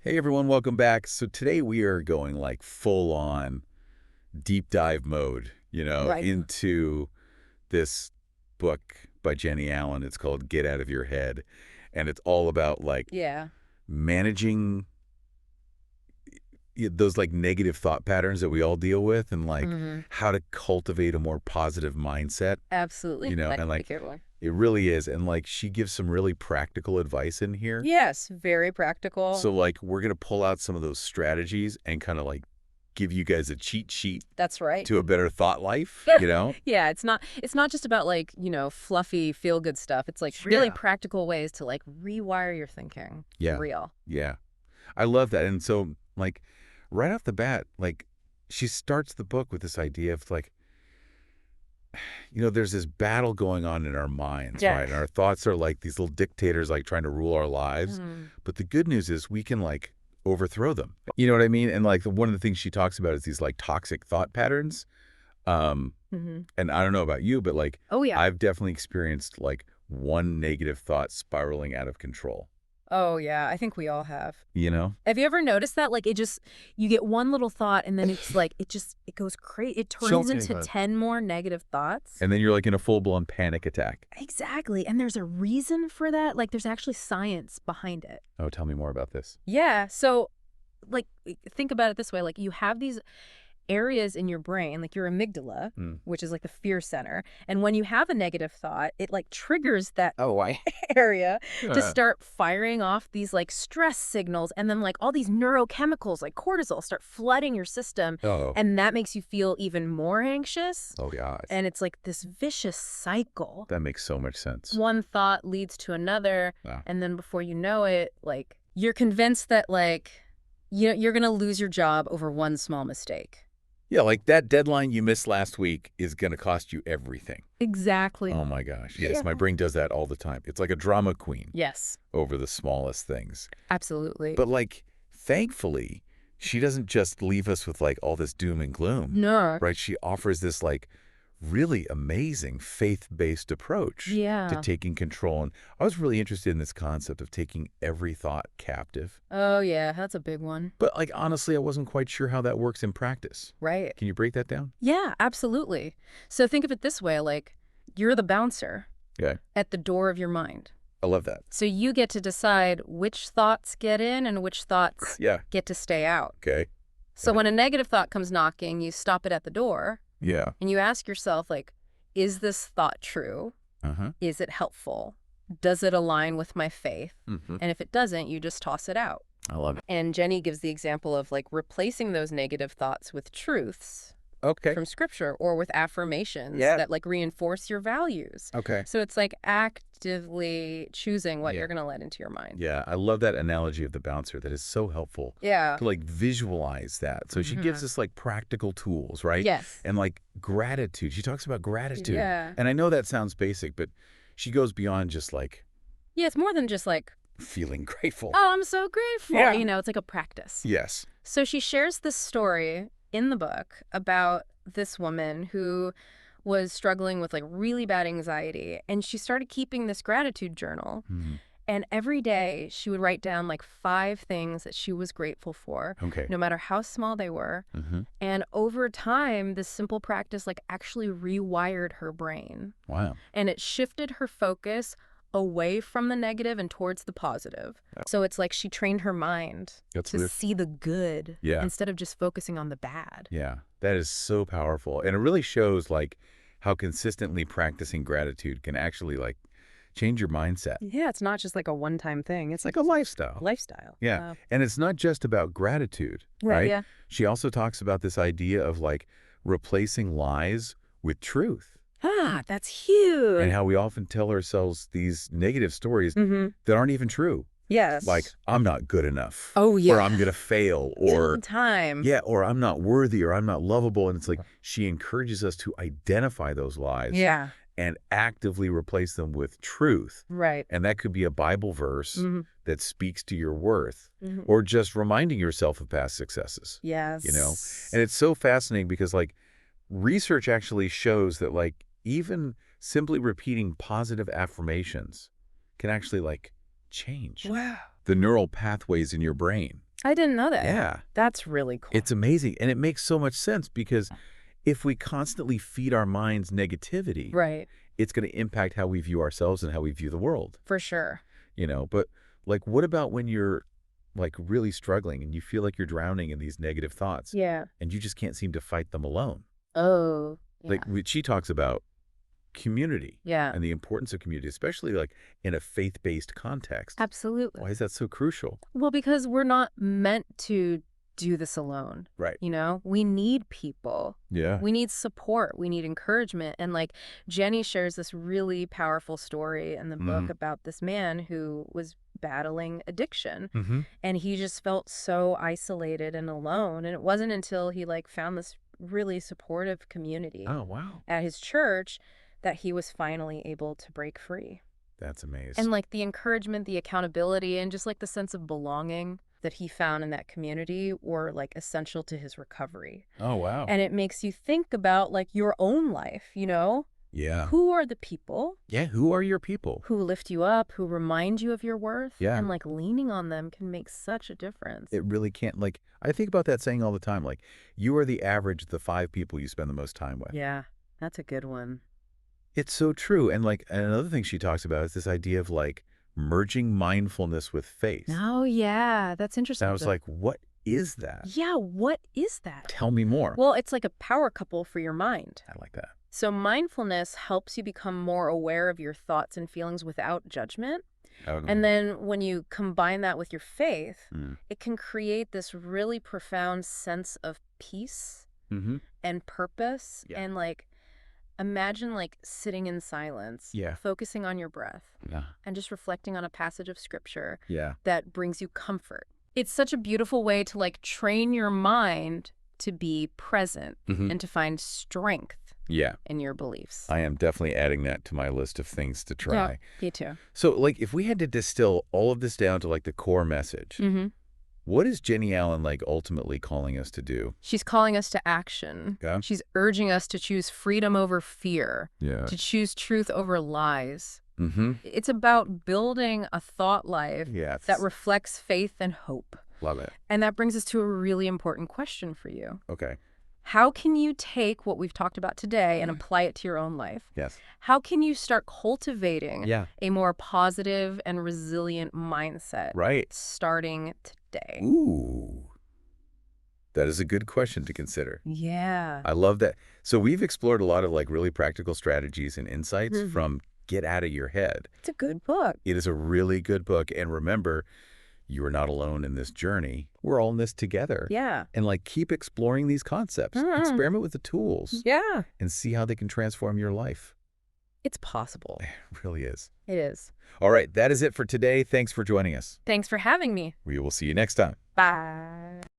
Hey everyone, welcome back. So today we are going like full on deep dive mode, Right. into this book by Jennie Allen. It's called Get Out of Your Head. And it's all about like Yeah. managing those like negative thought patterns that we all deal with and like hmm how to cultivate a more positive mindset, Absolutely. and My like favorite one. it really is. And like she gives some really practical advice in here. Yes, very practical. So like we're going to pull out some of those strategies and kind of like give you guys a cheat sheet That's right. to a better thought life. Yeah, it's not just about like, fluffy feel good stuff. It's like really Yeah. practical ways to like rewire your thinking for Yeah. real. Yeah. I love that. And so like right off the bat, like she starts the book with this idea of like, there's this battle going on in our minds, Yeah. right? And our thoughts are like these little dictators like trying to rule our lives. Mm. But the good news is we can like overthrow them. You know what I mean? And like one of the things she talks about is these like toxic thought patterns. Um, hmm and I don't know about you, but like Oh yeah. I've definitely experienced like one negative thought spiraling out of control, Oh yeah. I think we all have. you know? Have you ever noticed that? Like you get one little thought and then it's like it goes crazy. It So turns many into times. 10 more negative thoughts. And then you're like in a full-blown panic attack. Exactly. And there's a reason for that. Like there's actually science behind it. Oh, tell me more about this. Yeah. So, like, think about it this way. Like, you have these areas in your brain, like your amygdala, Mm. which is like the fear center. And when you have a negative thought, it like triggers that Oh, why? area to Yeah. start firing off these like stress signals. And then, like, all these neurochemicals, like cortisol, start flooding your system. Oh. And that makes you feel even more anxious. Oh, gosh. And it's like this vicious cycle. That makes so much sense. One thought leads to another. Wow. And then before you know it, like, you're convinced that, like, you're going to lose your job over one small mistake. Yeah, like that deadline you missed last week is going to cost you everything. Exactly. Oh, my gosh. Yes, Yeah. my brain does that all the time. It's like a drama queen Yes, over the smallest things. absolutely. But like, thankfully, she doesn't just leave us with like all this doom and gloom, No. right? She offers this like really amazing faith-based approach to Yeah. taking control. And I was really interested in this concept of taking every thought captive. Oh, yeah, that's a big one. But like, honestly, I wasn't quite sure how that works in practice. Right. Can you break that down? Yeah, absolutely. So think of it this way, like, you're the bouncer Okay. at the door of your mind. I love that. So you get to decide which thoughts get in and which thoughts Yeah. get to stay out. Okay. So when a negative thought comes knocking, you stop it at the door Yeah. and you ask yourself, like, is this thought true? Uh-huh. Is it helpful? Does it align with my faith? Mm-hmm. And if it doesn't, you just toss it out. I love it. And Jenny gives the example of like replacing those negative thoughts with truths Okay. from scripture or with affirmations Yeah. that like reinforce your values. Okay. So it's like actively choosing what Yeah. you're going to let into your mind. Yeah, I love that analogy of the bouncer. That is so helpful Yeah. to like visualize that. So she gives Mhm. us like practical tools, right? Yes. And like gratitude. She talks about gratitude. Yeah. And I know that sounds basic, but she goes beyond just like Yeah, it's more than just like, feeling grateful. oh, I'm so grateful. Yeah. It's like a practice. Yes. So she shares this story in the book about this woman who was struggling with like really bad anxiety, and she started keeping this gratitude journal. Mhm. And every day she would write down like 5 things that she was grateful for, Okay. no matter how small they were. Mm-hmm. And over time, this simple practice like actually rewired her brain, Wow. and it shifted her focus away from the negative and towards the positive. Yeah. So it's like she trained her mind That's to weird. see the good Yeah. instead of just focusing on the bad. Yeah. That is so powerful. And it really shows like how consistently practicing gratitude can actually like change your mindset. Yeah, it's not just like a one-time thing. It's It's like a lifestyle. lifestyle. Yeah. And it's not just about gratitude, right? Yeah. She also talks about this idea of like replacing lies with truth Ah, that's huge. and how we often tell ourselves these negative stories Mm-hmm. that aren't even true. Yes. Like, I'm not good enough. oh yeah. Or I'm going to fail. Or, time. yeah, or I'm not worthy or I'm not lovable. And it's like she encourages us to identify those lies Yeah. and actively replace them with truth. Right. And that could be a Bible verse Mhm. that speaks to your worth Mhm. or just reminding yourself of past successes. Yes. And it's so fascinating because like research actually shows that like even simply repeating positive affirmations can actually like change wow. the neural pathways in your brain. I didn't know that. Yeah. That's really cool. It's amazing. And it makes so much sense because if we constantly feed our minds negativity, Right. it's going to impact how we view ourselves and how we view the world, For sure. But like, what about when you're like really struggling and you feel like you're drowning in these negative thoughts Yeah. and you just can't seem to fight them alone? Oh, Like yeah. she talks about community Yeah. and the importance of community, especially like in a faith-based context. Absolutely. Why is that so crucial? Well, because we're not meant to do this alone. Right. We need people. Yeah. We need support. We need encouragement. And like Jenny shares this really powerful story in the book Mm-hmm. about this man who was battling addiction, Mm-hmm. and he just felt so isolated and alone. And it wasn't until he like found this really supportive community Oh, wow. at his church that he was finally able to break free. That's amazing. And like the encouragement, the accountability, and just like the sense of belonging that he found in that community were like essential to his recovery. Oh, wow. And it makes you think about like your own life. Yeah. Who are the people Yeah. Who are your people? who lift you up, who remind you of your worth? Yeah. And like leaning on them can make such a difference. It really can't. Like, I think about that saying all the time. Like, you are the average of the 5 people you spend the most time with. Yeah, that's a good one. It's so true. And like, another thing she talks about is this idea of like merging mindfulness with faith. Oh, yeah, that's interesting. And I was like, what is that? Yeah, what is that? Tell me more. Well, it's like a power couple for your mind. I like that. So mindfulness helps you become more aware of your thoughts and feelings without judgment. And then when you combine that with your faith, it can create this really profound sense of peace Mm-hmm. and purpose. Yeah. And like, imagine like sitting in silence, Yeah. focusing on your breath, Yeah. and just reflecting on a passage of scripture Yeah. that brings you comfort. It's such a beautiful way to like train your mind to be present Mhm. and to find strength Yeah. in your beliefs. I am definitely adding that to my list of things to try. Yeah, me too. So, like, if we had to distill all of this down to like the core message, Mm-hmm. what is Jennie Allen like ultimately calling us to do? She's calling us to action. Yeah. She's urging us to choose freedom over fear, Yeah. to choose truth over lies. Mm-hmm. It's about building a thought life Yeah. that reflects faith and hope. Love it. And that brings us to a really important question for you. Okay. How can you take what we've talked about today and apply it to your own life? Yes. How can you start cultivating Yeah. a more positive and resilient mindset Right. starting today? Ooh. That is a good question to consider. Yeah. I love that. So we've explored a lot of like really practical strategies and insights Mhm. from Get Out of Your Head. It's a good book. It is a really good book. And remember, you are not alone in this journey. We're all in this together. Yeah. And like keep exploring these concepts. Mhm. Experiment with the tools Yeah. and see how they can transform your life. It's possible. It really is. It is. All right, that is it for today. Thanks for joining us. Thanks for having me. We will see you next time. Bye.